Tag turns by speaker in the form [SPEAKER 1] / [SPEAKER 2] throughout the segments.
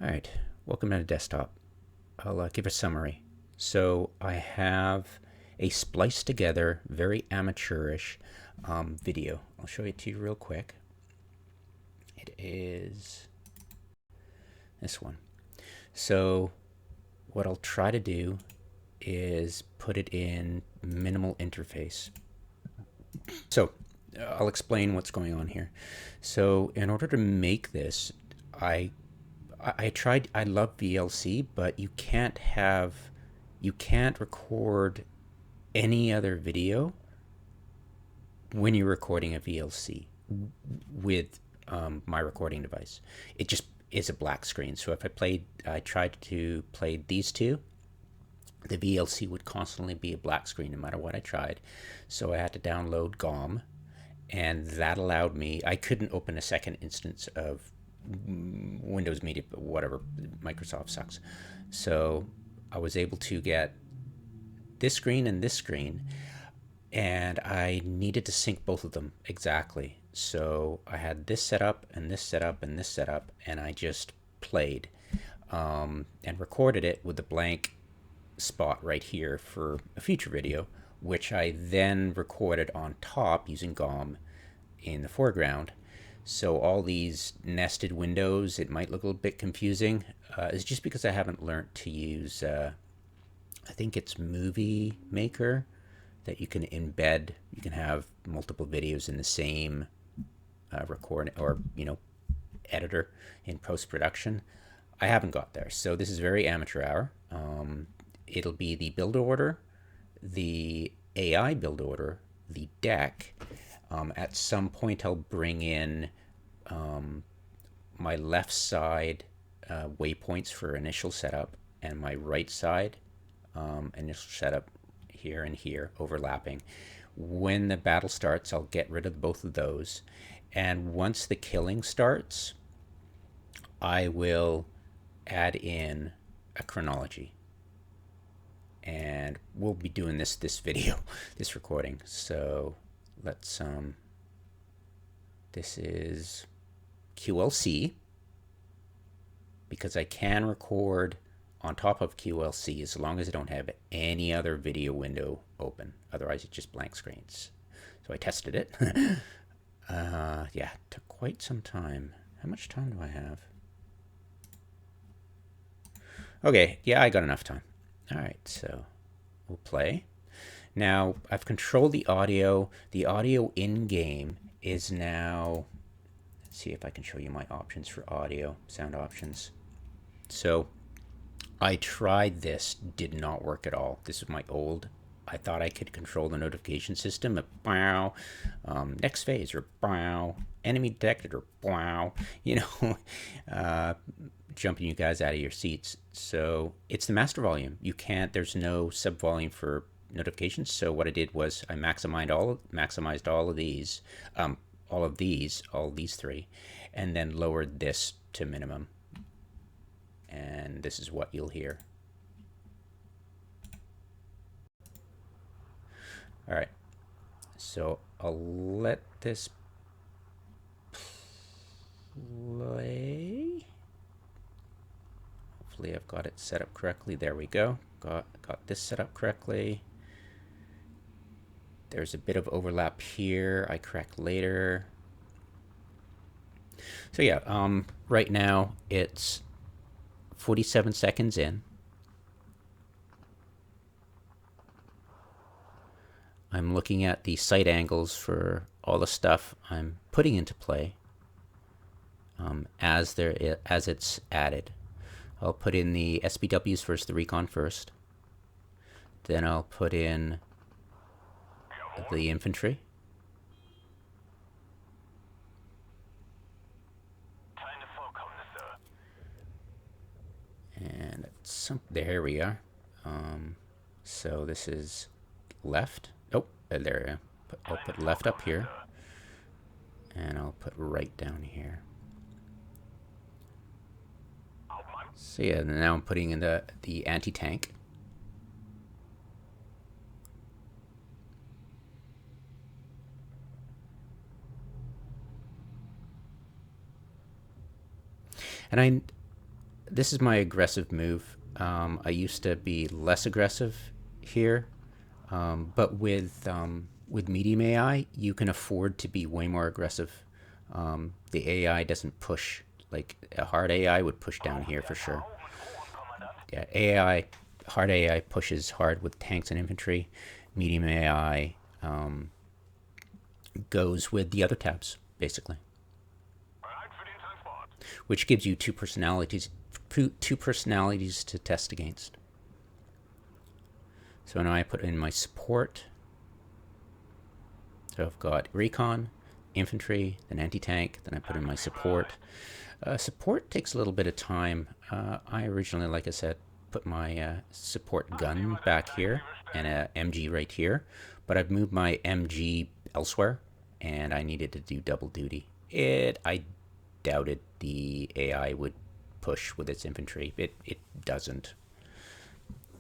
[SPEAKER 1] All right, welcome to the desktop. I'll give a summary. So I have a spliced together, very amateurish video. I'll show it to you real quick. It is this one. So what I'll try to do is put it in minimal interface. So I'll explain what's going on here. So in order to make this, I tried. I love VLC, but you can't record any other video when you're recording a VLC with my recording device. It just is a black screen. So if I tried to play these two, the VLC would constantly be a black screen no matter what I tried. So I had to download GOM, and that allowed me. I couldn't open a second instance of Windows Media, whatever. Microsoft sucks. So I was able to get this screen and this screen, and I needed to sync both of them exactly. So I had this set up and this set up and this set up, and I just played and recorded it with the blank spot right here for a future video, which I then recorded on top using GOM in the foreground. So all these nested windows, it might look a little bit confusing. It's just because I haven't learned to use, I think it's Movie Maker, that you can embed, you can have multiple videos in the same record or, editor in post-production. I haven't got there. So this is very amateur hour. It'll be the build order, the AI build order, the deck. At some point I'll bring in my left side waypoints for initial setup and my right side initial setup here and here overlapping. When the battle starts, I'll get rid of both of those. And once the killing starts, I will add in a chronology. And we'll be doing this video, this recording. So let's this is QLC, because I can record on top of QLC as long as I don't have any other video window open. Otherwise it's just blank screens. So I tested it. Yeah, it took quite some time. How much time do I have? Okay, yeah, I got enough time. All right, so we'll play. Now I've controlled the audio. The audio in-game is now, let's see if I can show you my options for audio, sound options. So I tried this, did not work at all. This is my old, I thought I could control the notification system, bow, next phase, or bow, enemy detected, or bow, jumping you guys out of your seats. So it's the master volume. You can't, there's no sub volume for notifications. So what I did was I maximized all of these three, and then lowered this to minimum. And this is what you'll hear. All right, so I'll let this play. Hopefully I've got it set up correctly. There we go. Got this set up correctly. There's a bit of overlap here. I correct later. So yeah, right now it's 47 seconds in. I'm looking at the sight angles for all the stuff I'm putting into play as it's added. I'll put in the SBWs first, the recon first. Then I'll put in the infantry. And there we are. So this is left. Oh, there. I'll put left up here, and I'll put right down here. So yeah, now I'm putting in the anti-tank. And this is my aggressive move. I used to be less aggressive here, but with medium AI, you can afford to be way more aggressive. The AI doesn't push like a hard AI would push down here for sure. Yeah, hard AI pushes hard with tanks and infantry. Medium AI goes with the other tabs, basically, which gives you two personalities to test against. So now I put in my support. So I've got recon, infantry, then anti-tank, then I put in my support. Support takes a little bit of time. I originally, like I said, put my support gun back here and a MG right here, but I've moved my MG elsewhere, and I needed to do double duty. I doubted the AI would push with its infantry. It doesn't.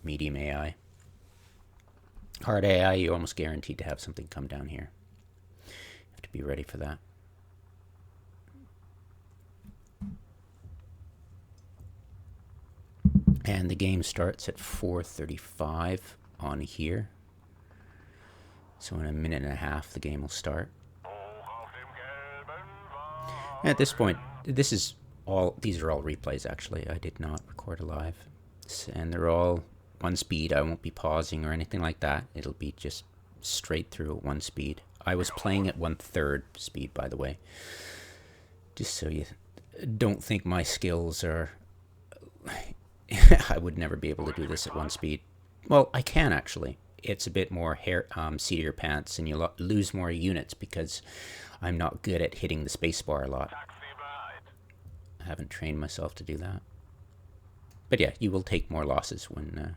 [SPEAKER 1] Medium AI. Hard AI, you're almost guaranteed to have something come down here. You have to be ready for that. And the game starts at 4:35 on here. So in a minute and a half, the game will start. And at this point, these are all replays, actually. I did not record a live. And they're all one speed. I won't be pausing or anything like that. It'll be just straight through at one speed. I was playing at 1/3 speed, by the way. Just so you don't think my skills are... I would never be able to do this at one speed. Well, I can, actually. It's a bit more seat of your pants, and you lose more units because I'm not good at hitting the spacebar a lot. I haven't trained myself to do that. But yeah, you will take more losses when...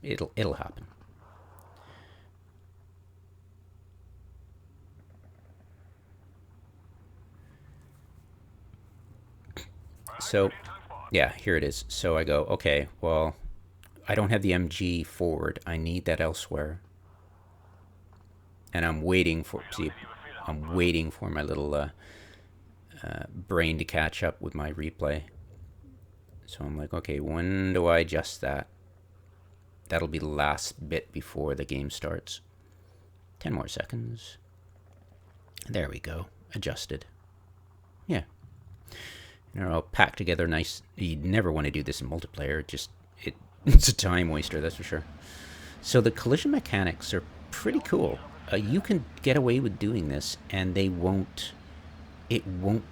[SPEAKER 1] it'll happen. So, yeah, here it is. So I go, okay, well, I don't have the MG forward. I need that elsewhere. And I'm waiting for my little brain to catch up with my replay. So I'm like, okay, when do I adjust that? That'll be the last bit before the game starts. 10 more seconds. There we go. Adjusted. Yeah. I'll pack together nice. You'd never want to do this in multiplayer. It's a time waster, that's for sure. So the collision mechanics are pretty cool. You can get away with doing this, and it won't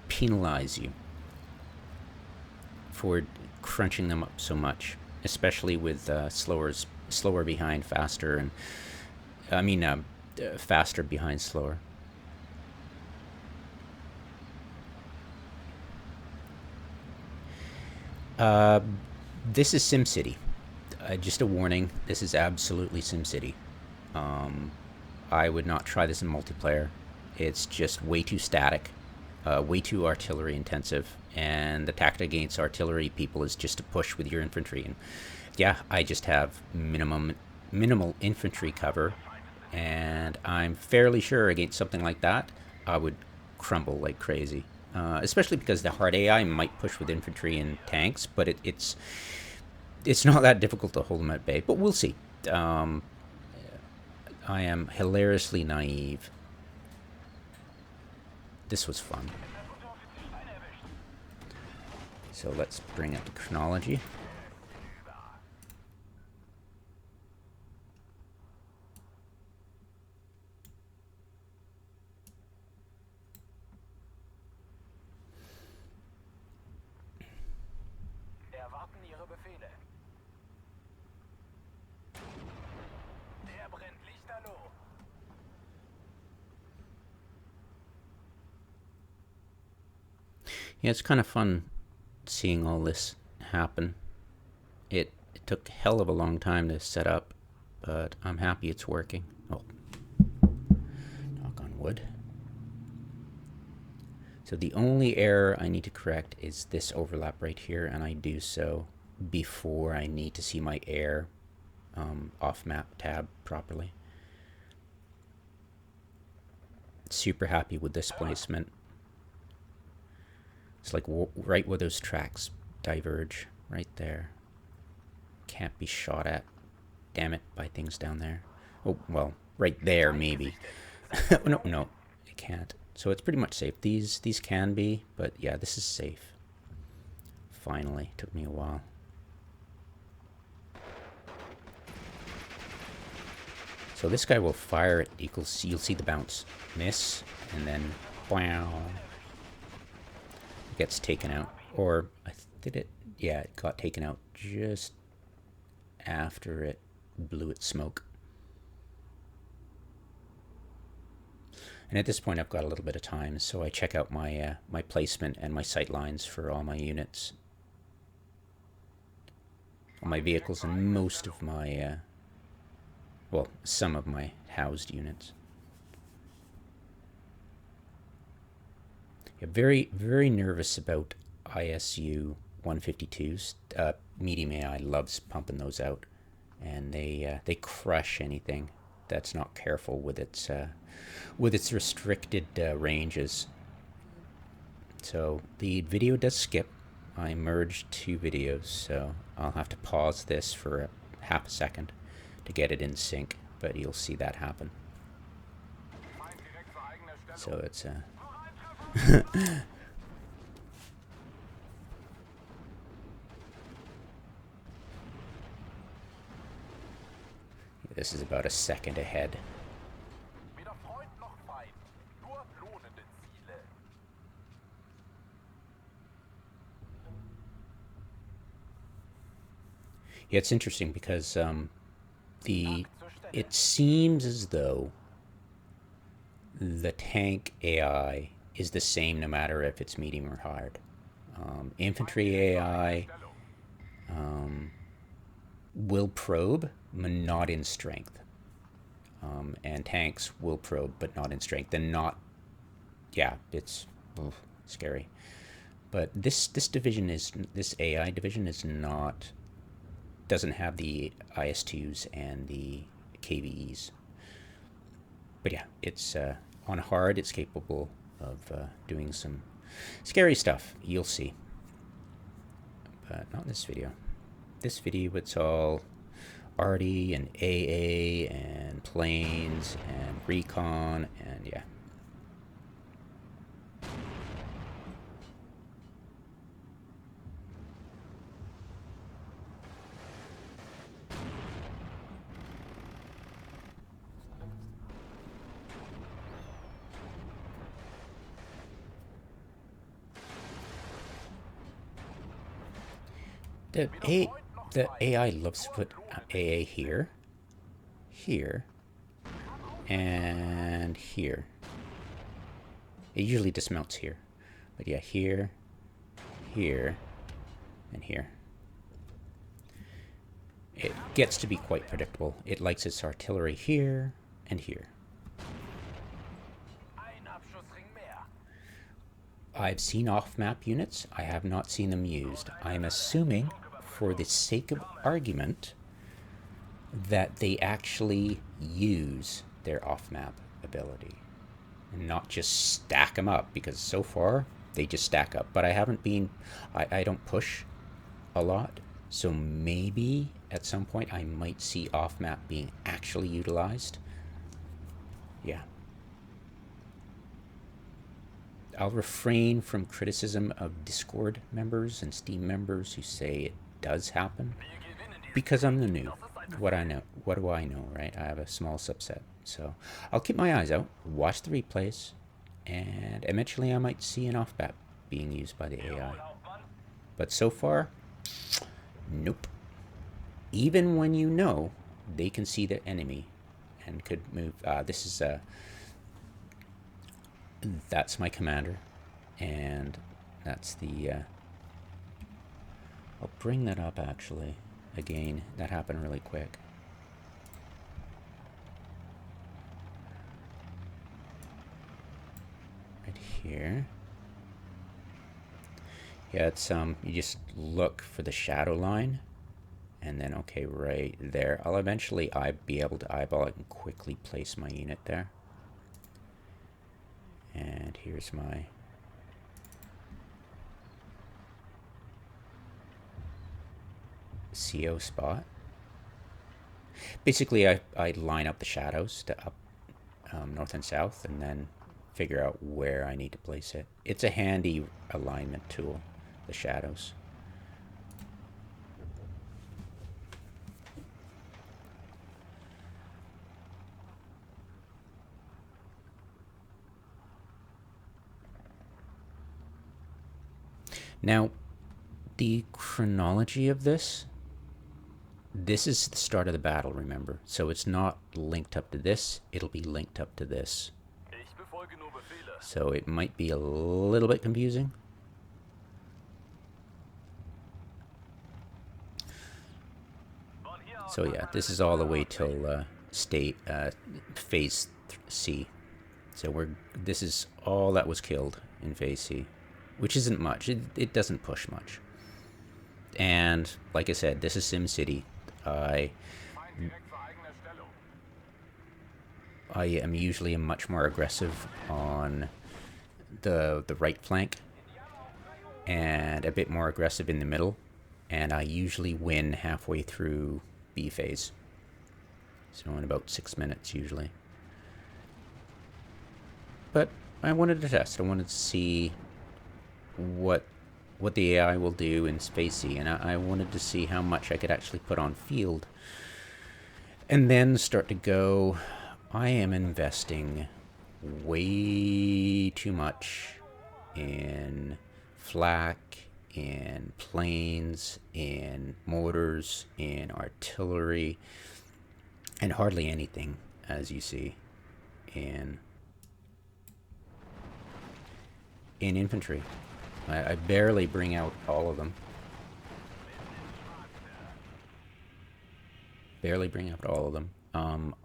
[SPEAKER 1] penalize you for crunching them up so much, especially with slower behind faster, and faster behind slower. This is SimCity. Just a warning, this is absolutely SimCity. I would not try this in multiplayer. It's just way too static, way too artillery intensive, and the tactic against artillery people is just to push with your infantry. And yeah, I just have minimal infantry cover, and I'm fairly sure against something like that, I would crumble like crazy. Especially because the hard AI might push with infantry and tanks, but it's not that difficult to hold them at bay. But we'll see. I am hilariously naive. This was fun. So let's bring up the chronology. Yeah, it's kind of fun seeing all this happen. It took a hell of a long time to set up, but I'm happy it's working. Oh, knock on wood. So the only error I need to correct is this overlap right here, and I do so before I need to see my air off-map tab properly. Super happy with this placement. It's like right where those tracks diverge right there. Can't be shot at. Damn it, by things down there. Oh, well, right there maybe. No, it can't. So it's pretty much safe. These can be, but yeah, this is safe. Finally, took me a while. So this guy will fire it equals, you'll see the bounce. Miss, and then wow. It gets taken out. Or, did it? Yeah, it got taken out just after it blew its smoke. And at this point I've got a little bit of time, so I check out my my placement and my sight lines for all my units. All my vehicles and most of my well, some of my housed units. Yeah, very, very nervous about ISU 152s. Medium AI loves pumping those out, and they crush anything that's not careful with its restricted ranges. So the video does skip. I merged two videos, so I'll have to pause this for half a second to get it in sync, but you'll see that happen. So it's this is about a second ahead. Yeah, it's interesting because it seems as though the tank AI is the same no matter if it's medium or hard. Infantry AI will probe, but not in strength. And tanks will probe, but not in strength. And not, yeah, it's scary. But this division is, this AI division is not, doesn't have the IS-2s and the KVEs. But yeah, it's on hard, it's capable of doing some scary stuff. You'll see. But not in this video. This video, it's all arty and AA and planes and recon and yeah. The AI loves to put AA here, here, and here. It usually dismounts here. But yeah, here, here, and here. It gets to be quite predictable. It likes its artillery here and here. I've seen off-map units. I have not seen them used. I'm assuming, for the sake of argument, that they actually use their off-map ability and not just stack them up, because so far they just stack up. But I haven't been, I don't push a lot, so maybe at some point I might see off-map being actually utilized. Yeah. I'll refrain from criticism of Discord members and Steam members who say it does happen, because I'm the noob. What do I know, right? I have a small subset. So I'll keep my eyes out, watch the replays, and eventually I might see an off-map being used by the AI. But so far, nope. Even when you know they can see the enemy and could move. This is that's my commander, and that's the I'll bring that up actually again. That happened really quick. Right here. Yeah, it's you just look for the shadow line, and then okay, right there. I'll eventually be able to eyeball it and quickly place my unit there. And here's my CO spot. Basically, I line up the shadows to up north and south, and then figure out where I need to place it. It's a handy alignment tool, the shadows. Now, the chronology of this is the start of the battle, remember? So it's not linked up to this, it'll be linked up to this. So it might be a little bit confusing. So yeah, this is all the way till phase C. So this is all that was killed in phase C, which isn't much. It doesn't push much. And like I said, this is SimCity. I am usually much more aggressive on the right flank and a bit more aggressive in the middle, and I usually win halfway through B phase. So in about 6 minutes usually. But I wanted to test. I wanted to see what the AI will do in phase C, and I wanted to see how much I could actually put on field. And then start to go, I am investing way too much in flak, in planes, in mortars, in artillery, and hardly anything, as you see, in infantry. I barely bring out all of them. Barely bring out all of them.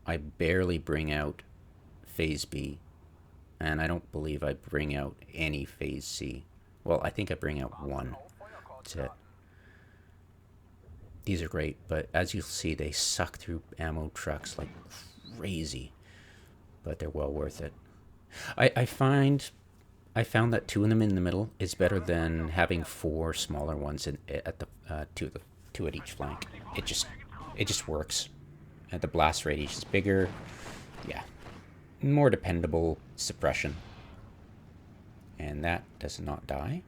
[SPEAKER 1] I barely bring out phase B, and I don't believe I bring out any phase C. Well, I think I bring out one. That's it. These are great, but as you'll see, they suck through ammo trucks like crazy, but they're well worth it. I found that 2 of them in the middle is better than having 4 smaller ones at the two at each flank. It just works. The blast radius is bigger. Yeah, more dependable suppression, and that does not die.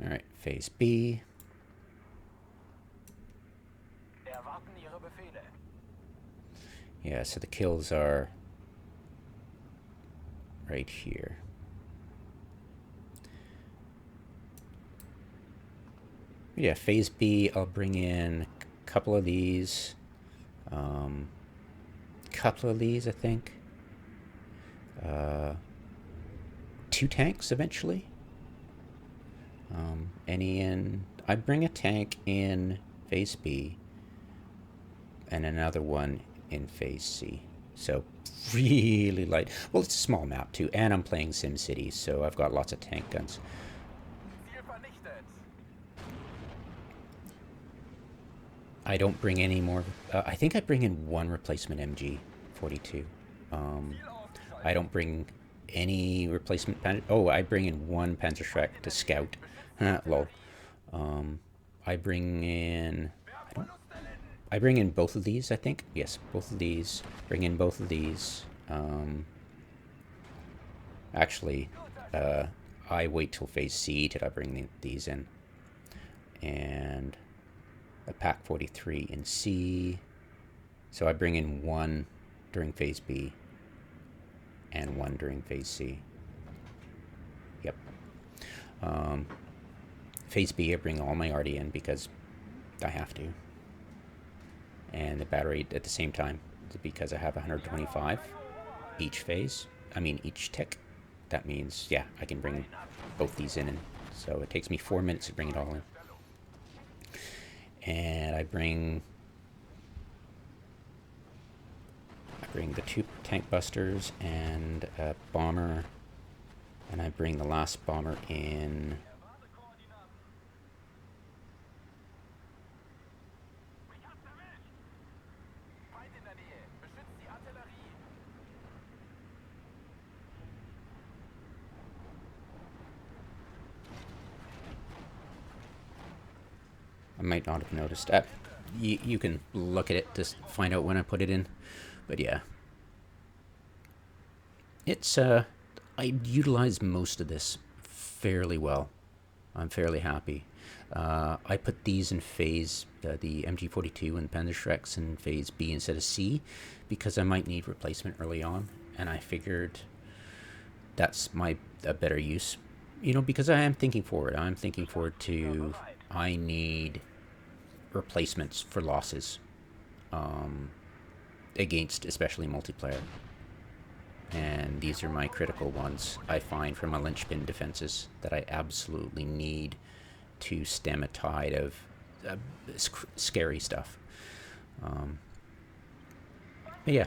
[SPEAKER 1] All right, phase B. Yeah, so the kills are right here. Yeah, phase B, I'll bring in a couple of these. I think. 2 tanks eventually. I bring a tank in phase B and another one in phase C. So really light. Well, it's a small map too, and I'm playing SimCity, so I've got lots of tank guns. I don't bring any more. I think I bring in 1 replacement MG 42. I don't bring any replacement I bring in 1 Panzerschreck to scout. Lol. I bring in both of these, I think. Yes, both of these. Bring in both of these. Actually, I wait till phase C till I bring these in. And a Pack 43 in C. So I bring in 1 during phase B and 1 during phase C. Yep. Phase B, I bring all my arty in because I have to. And the battery at the same time, because I have 125 each tick. That means, yeah, I can bring both these in. And so it takes me 4 minutes to bring it all in. And I bring the 2 tank busters and a bomber, and I bring the last bomber in. might not have noticed. You can look at it to find out when I put it in. But yeah. It's, I utilize most of this fairly well. I'm fairly happy. I put these in phase, the MG42 and Panzerschrecks in phase B instead of C, because I might need replacement early on, and I figured that's a better use. You know, because I am thinking forward. I'm thinking forward to, I need replacements for losses against especially multiplayer. And these are my critical ones, I find, from my linchpin defenses that I absolutely need to stem a tide of scary stuff. But yeah.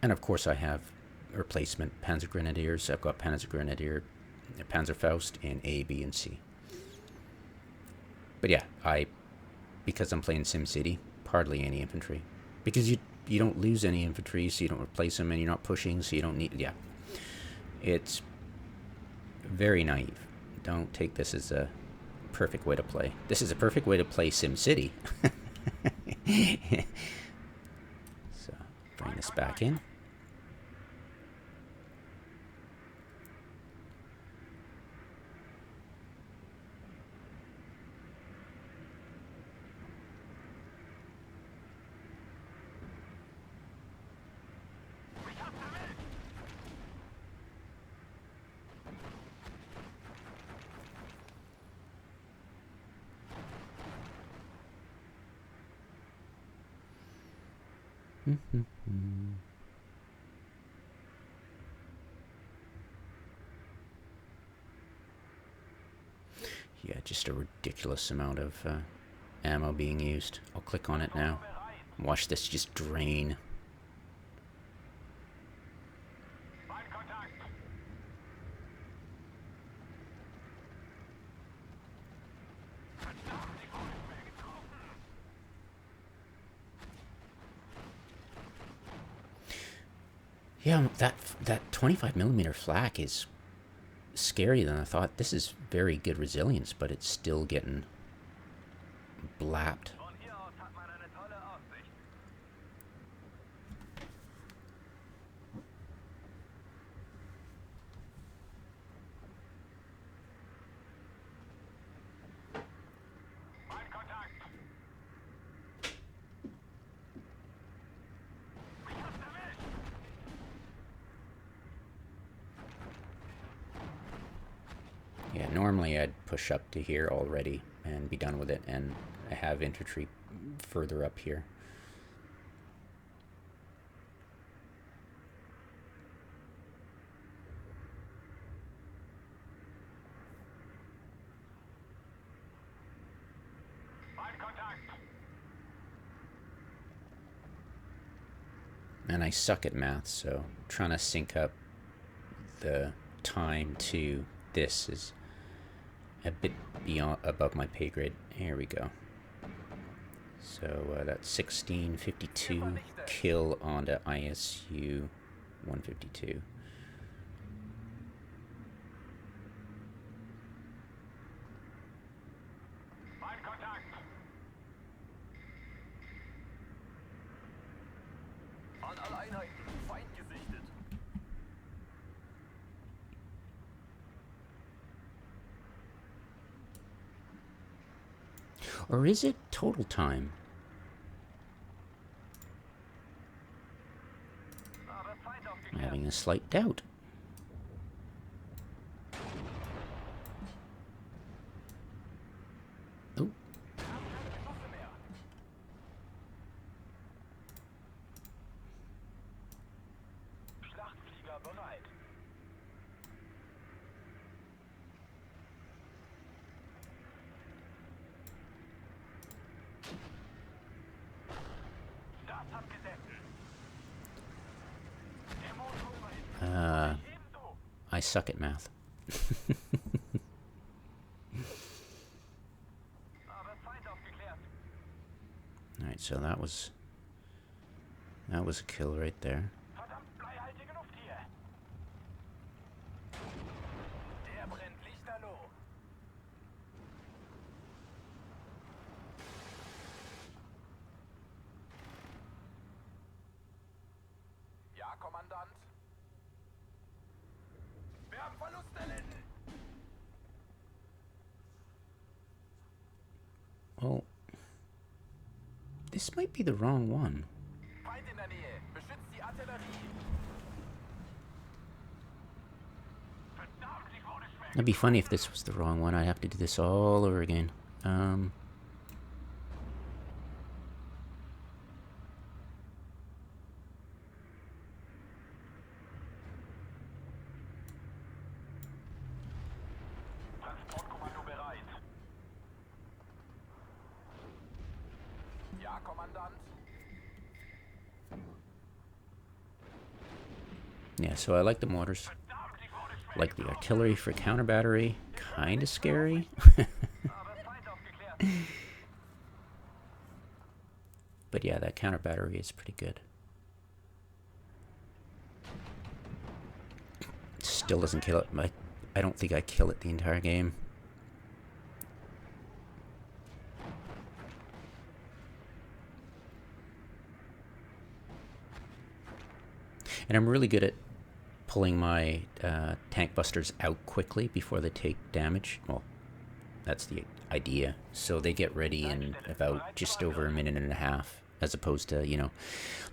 [SPEAKER 1] And of course I have replacement Panzer Grenadiers. I've got Panzer Grenadier, Panzerfaust in A, B, and C. But yeah, because I'm playing SimCity, hardly any infantry. Because you don't lose any infantry, so you don't replace them, and you're not pushing, so you don't need... Yeah. It's very naive. Don't take this as a perfect way to play. This is a perfect way to play SimCity. So, bring this back in. Yeah, just a ridiculous amount of ammo being used. I'll click on it now. Watch this just drain. Yeah, that 25mm flak is scarier than I thought. This is very good resilience, but it's still getting blapped. Yeah, normally I'd push up to here already and be done with it, and I have infantry further up here. And I suck at math, so trying to sync up the time to this is a bit beyond above my pay grade. Here we go. So that's 1652 kill onto ISU 152. Or is it total time? I'm having a slight doubt. Oh. I suck at math. Alright, so that was a kill right there. Oh, this might be the wrong one. It'd be funny if this was the wrong one. I'd have to do this all over again. Yeah, so I like the mortars. Like the artillery for counter battery. Kind of scary. But yeah, that counter battery is pretty good. Still doesn't kill it. I don't think I kill it the entire game. And I'm really good at pulling my tank busters out quickly before they take damage. Well, that's the idea. So they get ready in about just over a minute and a half, as opposed to, you know,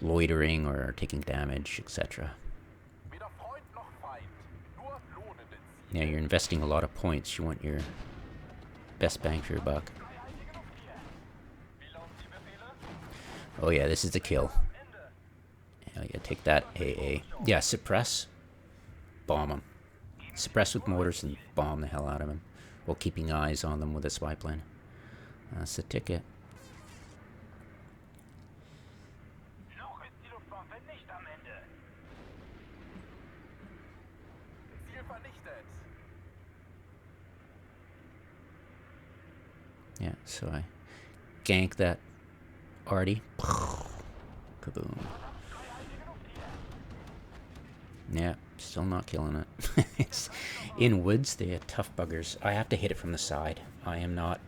[SPEAKER 1] loitering or taking damage, etc. Yeah, you're investing a lot of points. You want your best bang for your buck. Oh yeah, this is the kill. Yeah, take that, AA. Yeah, suppress. Bomb them. Suppress with mortars and bomb the hell out of them, while keeping eyes on them with a spy plane. That's the ticket. Yeah, so I gank that arty. Kaboom. Yeah, still not killing it. It's in woods, they're tough buggers. I have to hit it from the side. I'm not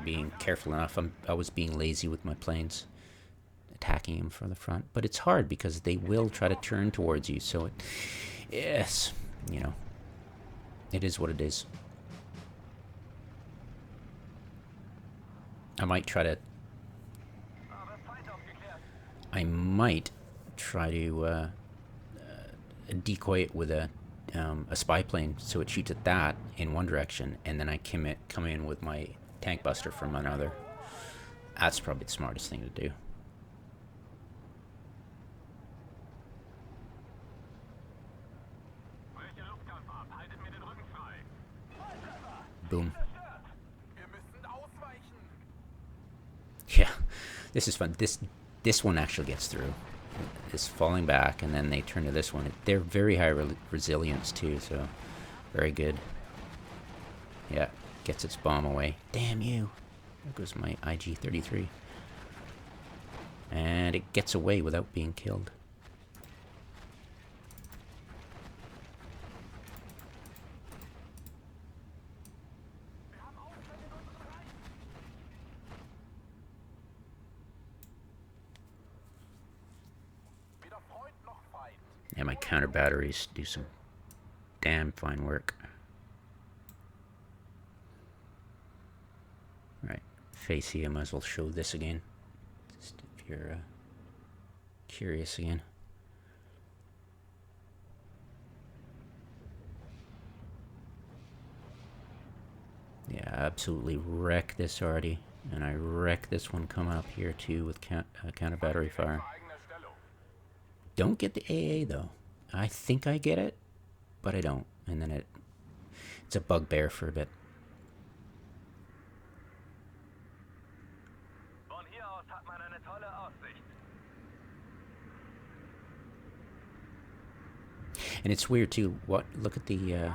[SPEAKER 1] being careful enough. I was being lazy with my planes, attacking them from the front. But it's hard because they will try to turn towards you. So yes, you know, it is what it is. I might try to decoy it with a spy plane, so it shoots at that in one direction, and then I come in with my tank buster from another. That's probably the smartest thing to do. Boom. Yeah, this is fun. This one actually gets through. It's falling back, and then they turn to this one. They're very high resilience too, so very good. Yeah, gets its bomb away. Damn you! There goes my IG-33, and it gets away without being killed. Yeah, my counter batteries do some damn fine work. Right, face here, I might as well show this again, just if you're curious again. Yeah, absolutely wreck this already, and I wreck this one coming up here too with counter battery fire. Don't get the AA though. I think I get it, but I don't, and then it's a bugbear for a bit. And it's weird too. Look at the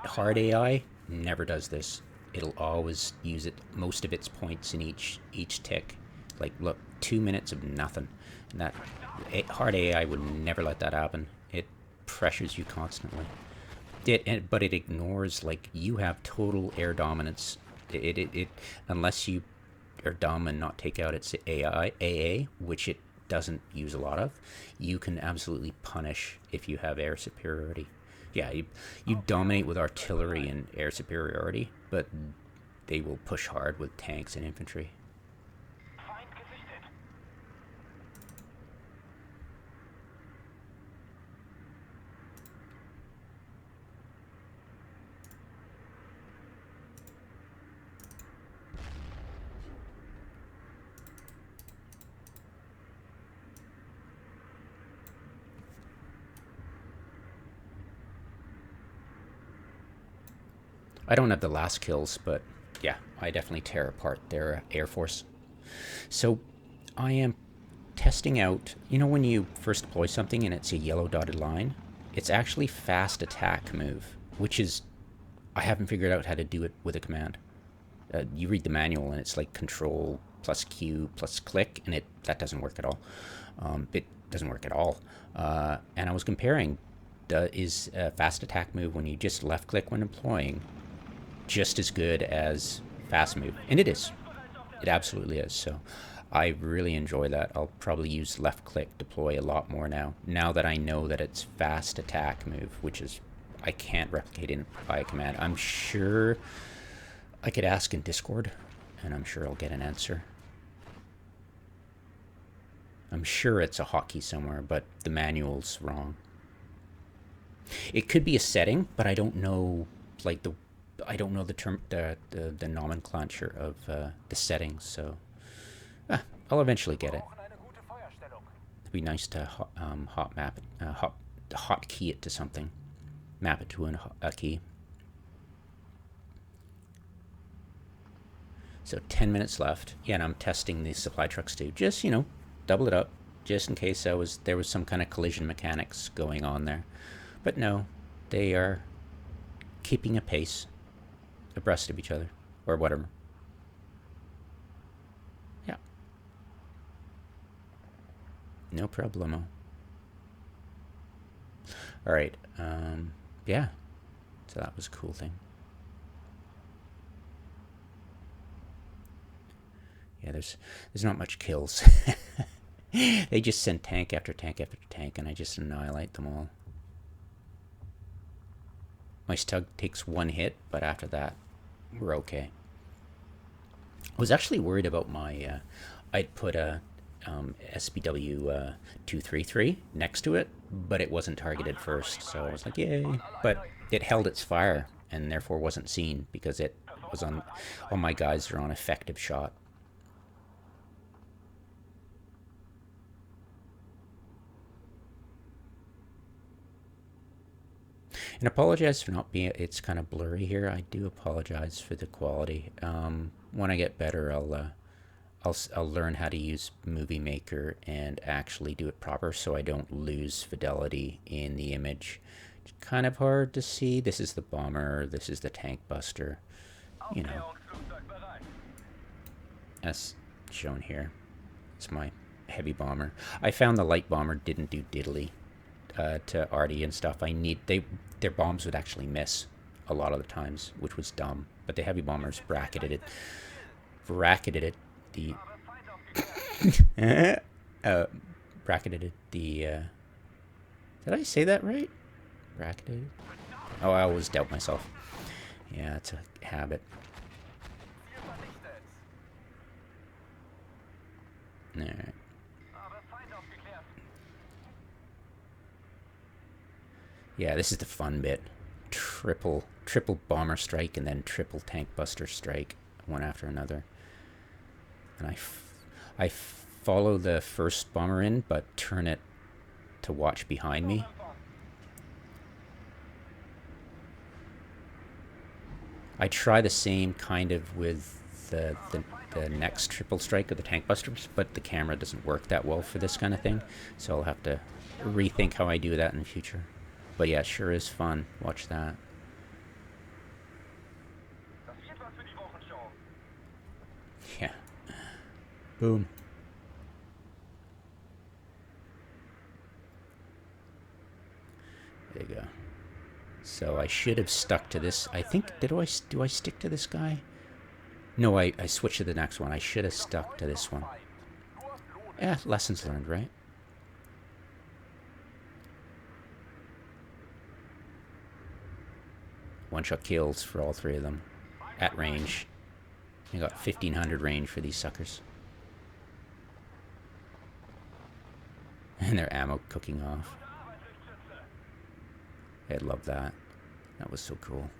[SPEAKER 1] hard AI never does this. It'll always use most of its points in each tick. Like, look, 2 minutes of nothing. And that hard AI would never let that happen. It pressures you constantly. But it ignores, like, you have total air dominance. It unless you are dumb and not take out its AA, which it doesn't use a lot of, you can absolutely punish if you have air superiority. Yeah, you dominate with artillery and air superiority, but they will push hard with tanks and infantry. I don't have the last kills, but yeah, I definitely tear apart their air force. So I am testing out, you know, when you first deploy something and it's a yellow dotted line, it's actually fast attack move, which is, I haven't figured out how to do it with a command. You read the manual and it's like control plus Q plus click, and that doesn't work at all. It doesn't work at all. And I was comparing, is a fast attack move when you just left click when deploying just as good as fast move? And it is. It absolutely is. So I really enjoy that. I'll probably use left click deploy a lot more now that I know that it's fast attack move, which is, I can't replicate it by a command. I'm sure I could ask in Discord, and I'm sure I'll get an answer. I'm sure it's a hotkey somewhere, but the manual's wrong. It could be a setting, but I don't know, like, I don't know the term, the nomenclature of the settings, so I'll eventually get it. It'd be nice to hotkey it to something, map it to a key. So 10 minutes left. Yeah, and I'm testing the supply trucks too. Just, you know, double it up, just in case there was some kind of collision mechanics going on there. But no, they are keeping a pace abreast of each other, or whatever. Yeah. No problemo. All right. Yeah. So that was a cool thing. Yeah, there's not much kills. They just send tank after tank after tank, and I just annihilate them all. My Stug takes one hit, but after that, we're okay. I was actually worried about my... I'd put a SBW 233 next to it, but it wasn't targeted first, so I was like, yay. But it held its fire, and therefore wasn't seen, because it was on... All my guys are on effective shot. And apologize for not being, it's kind of blurry here. I do apologize for the quality. When I get better, I'll learn how to use Movie Maker and actually do it proper, so I don't lose fidelity in the image. It's kind of hard to see. This is the bomber. This is the tank buster. You know, as shown here. It's my heavy bomber. I found the light bomber didn't do diddly to Artie and stuff. Their bombs would actually miss a lot of the times, which was dumb. But the heavy bombers bracketed it. Did I say that right? Bracketed. Oh, I always doubt myself. Yeah, it's a habit. All right. Yeah, this is the fun bit. Triple bomber strike and then triple tank buster strike, one after another. And I follow the first bomber in, but turn it to watch behind me. I try the same kind of with the next triple strike of the tank busters, but the camera doesn't work that well for this kind of thing, so I'll have to rethink how I do that in the future. But yeah, it sure is fun. Watch that. Yeah. Boom. There you go. So I should have stuck to this. I think, do I stick to this guy? No, I switched to the next one. I should have stuck to this one. Yeah, lessons learned, right? One-shot kills for all three of them at range. You got 1500 range for these suckers. And their ammo cooking off. I love that. That was so cool.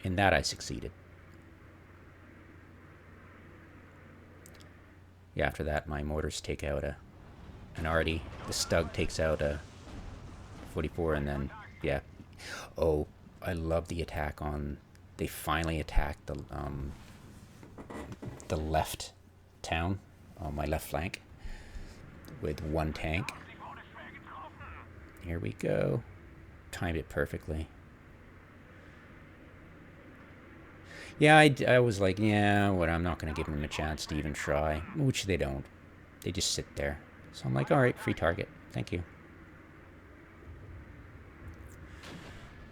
[SPEAKER 1] In that I succeeded. Yeah, after that my mortars take out an arty. The Stug takes out a 44 and then, yeah. Oh, I love the attack on... They finally attacked the left town on my left flank with one tank. Here we go. Timed it perfectly. Yeah, I was like, yeah, what? I'm not going to give them a chance to even try, which they don't. They just sit there. So I'm like, all right, free target. Thank you.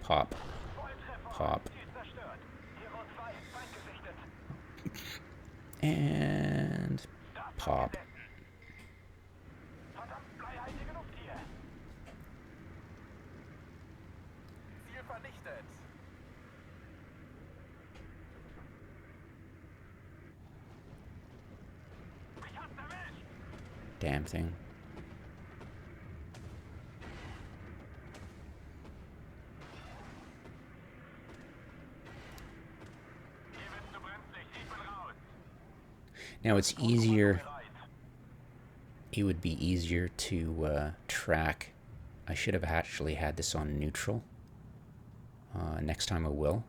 [SPEAKER 1] Pop. Pop. And pop. Damn thing. Now it's easier. It would be easier to track. I should have actually had this on neutral. Next time I will.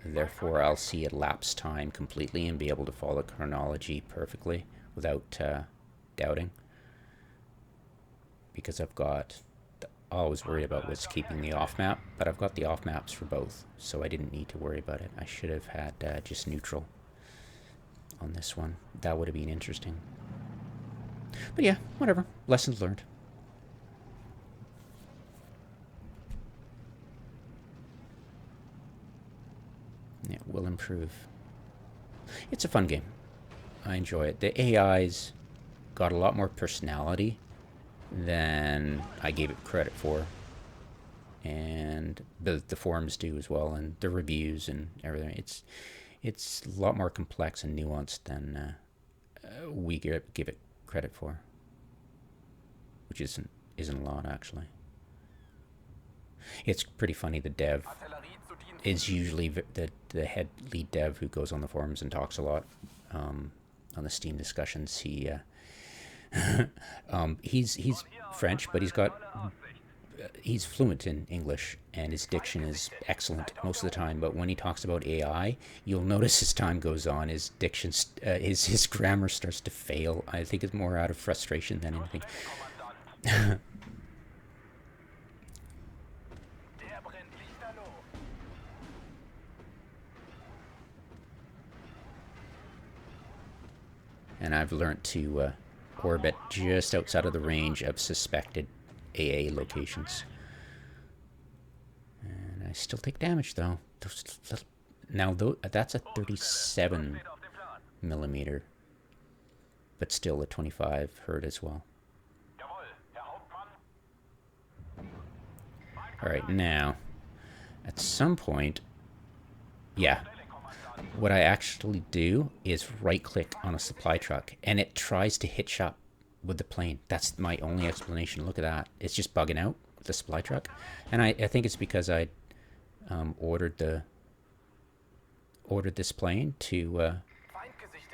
[SPEAKER 1] Therefore, I'll see elapsed time completely and be able to follow chronology perfectly without doubting. Because I've got... All I was worried about was keeping the off map, but I've got the off maps for both, so I didn't need to worry about it. I should have had just neutral on this one. That would have been interesting. But yeah, whatever. Lessons learned. It will improve. It's a fun game. I enjoy it. The AI's got a lot more personality than I gave it credit for. And the forums do as well, and the reviews and everything. It's a lot more complex and nuanced than we give it credit for, which isn't a lot actually. It's pretty funny. The dev is usually the head lead dev who goes on the forums and talks a lot on the Steam discussions. He's French, but he's fluent in English, and his diction is excellent most of the time. But when he talks about AI, you'll notice as time goes on, his diction, his grammar starts to fail. I think it's more out of frustration than anything. And I've learned to orbit just outside of the range of suspected AA locations. And I still take damage, though. Now, that's a 37 millimeter, but still a 25 hurt as well. Alright, now, at some point, yeah, what I actually do is right-click on a supply truck, and it tries to hitch up with the plane. That's my only explanation. Look at that. It's just bugging out with the supply truck. And I think it's because I ordered this plane to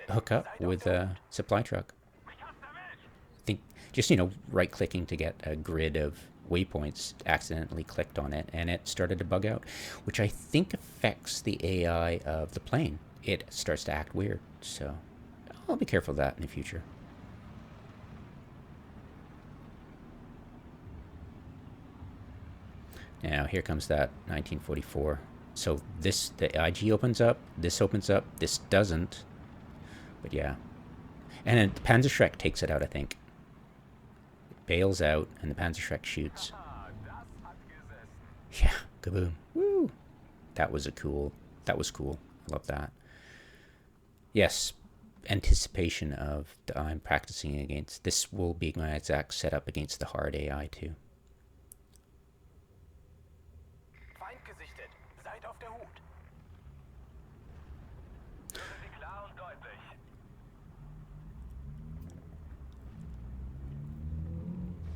[SPEAKER 1] hook up with a supply truck. I think just, right-clicking to get a grid of waypoints, accidentally clicked on it, and it started to bug out, which I think affects the AI of the plane. It starts to act weird, so I'll be careful of that in the future. Now here comes that 1944. So the IG opens up, this doesn't, but yeah. And then Panzerschreck takes it out, I think. It bails out, and the Panzerschreck shoots. Yeah, kaboom. Woo! That was cool. I love that. Yes, anticipation of I'm practicing against. This will be my exact setup against the hard AI too.
[SPEAKER 2] Feind gesichtet. Seid auf der Hut. Hören Sie klar und deutlich.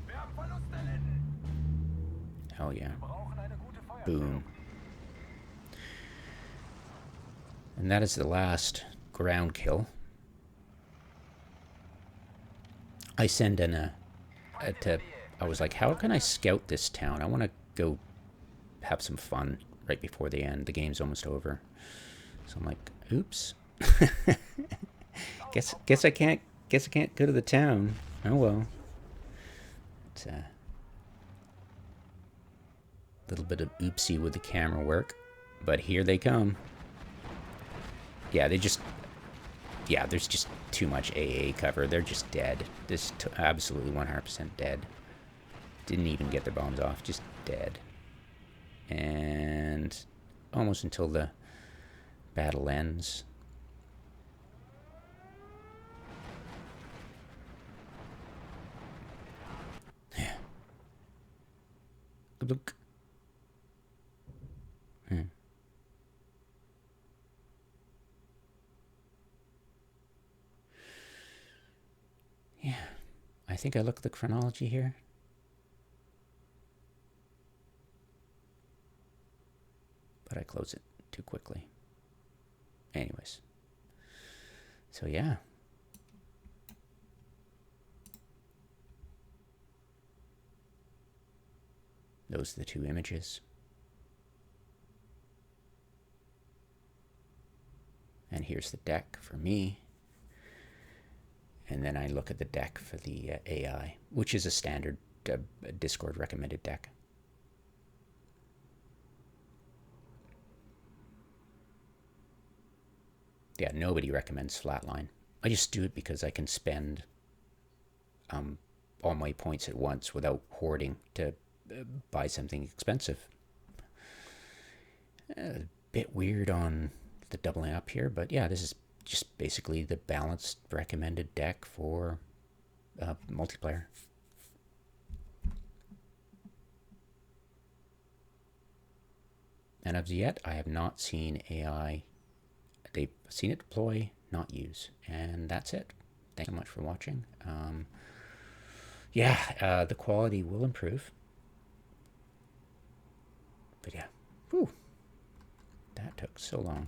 [SPEAKER 2] Wir haben Verluste erlitten.
[SPEAKER 1] Hell yeah.
[SPEAKER 2] Wir brauchen eine gute Feuerstellung.
[SPEAKER 1] Boom. And that is the last ground kill. I send in I was like, how can I scout this town? I want to go have some fun right before the end. The game's almost over. So I'm like, oops. guess I can't go to the town. Oh well. It's a little bit of oopsie with the camera work, but here they come. Yeah, there's just too much AA cover. They're just dead. This absolutely 100% dead. Didn't even get their bombs off. Just dead. And almost until the battle ends. Look. Yeah, I think I looked at the chronology here. But I close it too quickly. Anyways. So yeah. Those are the two images. And here's the deck for me. And then I look at the deck for the AI, which is a standard Discord recommended deck. Yeah, nobody recommends Flatline. I just do it because I can spend all my points at once without hoarding to buy something expensive. A bit weird on the doubling up here, but yeah, this is just basically the balanced recommended deck for multiplayer. And as yet, I have not seen AI. They've seen it deploy, not use. And that's it. Thanks so much for watching. The quality will improve. But yeah, whew, that took so long.